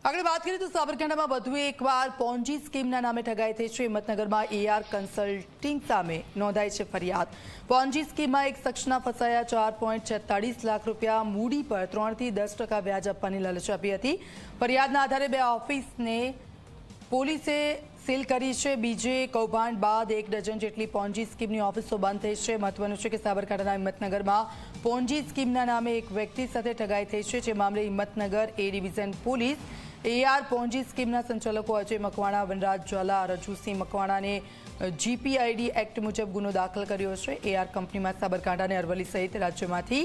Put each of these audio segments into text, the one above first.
આગળ વાત કરીએ તો સાબરકાંઠામાં વધુ એકવાર પોન્જી સ્કીમના નામે ઠગાઈ થઈ છે। હિંમતનગરમાં એઆર કન્સલ્ટિંગ સામે નોંધાઈ છે ફરિયાદ। પોન્જી સ્કીમમાં એક શખ્સના ફસાયા 4.46 લાખ રૂપિયા મૂડી પર 3 થી 10% વ્યાજ આપવાની લાલચ આપી હતી। ફરિયાદના આધારે બે ઓફિસને પોલીસે સીલ કરી છે। બીજે કૌભાંડ બાદ 1 ડઝન જેટલી પોન્જી સ્કીમની ઓફિસો બંધ થઈ છે। મહત્વનું છે કે સાબરકાંઠાના હિંમતનગરમાં પોન્જી સ્કીમના નામે એક વ્યક્તિ સાથે ઠગાઈ થઈ છે। જે મામલે Himmatnagar A division police AR Ponzi સ્કીમના સંચાલકો અજય મકવાણા, વનરાજ ઝાલા, રજુસિંહ મકવાણાને જીપીઆઈડી એક્ટ મુજબ ગુનો દાખલ કર્યો છે। એઆર કંપનીમાં સાબરકાંઠા અને અરવલ્લી સહિત રાજ્યમાંથી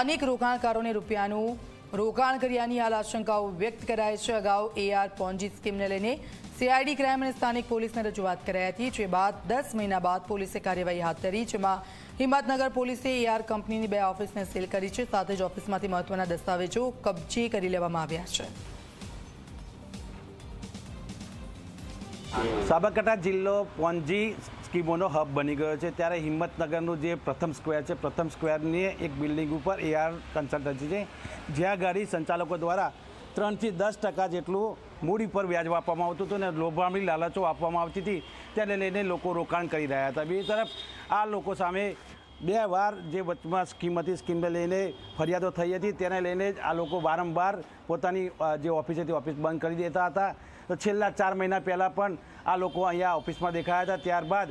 અનેક રોકાણકારોને રૂપિયાનું રોકાણ કર્યાની હાલ આશંકાઓ વ્યક્ત કરાઈ છે। અગાઉ એઆર પોન્જી સ્કીમને લઈને સીઆઈડી ક્રાઇમ અને સ્થાનિક પોલીસને રજૂઆત કરાઈ હતી। જે બાદ 10 મહિના બાદ પોલીસે કાર્યવાહી હાથ ધરી, જેમાં હિંમતનગર પોલીસે એઆર કંપનીની બે ઓફિસને સીલ કરી છે। સાથે જ ઓફિસમાંથી મહત્વના દસ્તાવેજો કબજે કરી લેવામાં આવ્યા છે। સાબરકાંઠા જિલ્લો પોન્જી સ્કીમોનો હબ બની ગયો છે। ત્યારે હિંમતનગરનું જે પ્રથમ સ્ક્વેર છે, પ્રથમ સ્ક્વેરની એક બિલ્ડિંગ ઉપર એઆર કન્સલ્ટન્સી છે, જ્યાં ગાડી સંચાલકો દ્વારા 3 થી 10% જેટલું મૂડી પર વ્યાજ આપવામાં આવતું હતું અને લોભામણી લાલચો આપવામાં આવતી હતી। તેને લઈને લોકો રોકાણ કરી રહ્યા હતા। બીજી તરફ આ લોકો સામે 2 વાર જે વચમાં સ્કીમ હતી, સ્કીમને લઈને ફરિયાદો થઈ હતી। તેને લઈને જ આ લોકો વારંવાર પોતાની જે ઓફિસ હતી ઓફિસ બંધ કરી દેતા હતા। તો છેલ્લા 4 મહિના પહેલાં પણ આ લોકો અહીંયા ઓફિસમાં દેખાયા હતા। ત્યારબાદ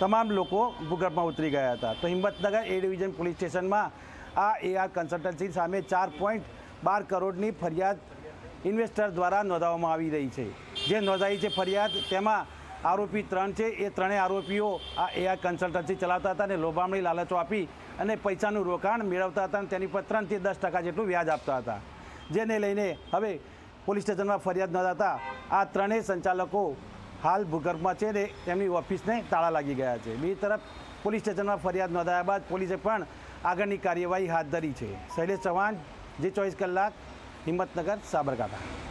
તમામ લોકો ભૂગર્ભમાં ઉતરી ગયા હતા। તો હિંમતનગર એ ડિવિઝન પોલીસ સ્ટેશનમાં આ એઆર કન્સલ્ટન્સી સામે 4.12 કરોડની ફરિયાદ ઇન્વેસ્ટર દ્વારા નોંધાવવામાં આવી રહી છે। જે નોંધાઈ છે ફરિયાદ, તેમાં આરોપી 3 છે। એ ત્રણેય આરોપીઓ આ એઆર કન્સલ્ટન્સી ચલાવતા હતા અને લોભામણી લાલચો આપી અને પૈસાનું રોકાણ મેળવતા હતા અને તેની પર 3 થી 10% જેટલું વ્યાજ આપતા હતા। જેને લઈને હવે પોલીસ સ્ટેશનમાં ફરિયાદ નોંધાતા આ ત્રણેય સંચાલકો હાલ ભૂગર્ભમાં છે ને તેમની ઓફિસને તાળા લાગી ગયા છે। બીજી તરફ પોલીસ સ્ટેશનમાં ફરિયાદ નોંધાયા બાદ પોલીસે પણ આગળની કાર્યવાહી હાથ ધરી છે। શૈલેષ ચૌહાણ, જી 24 કલાક, હિંમતનગર, સાબરકાંઠા।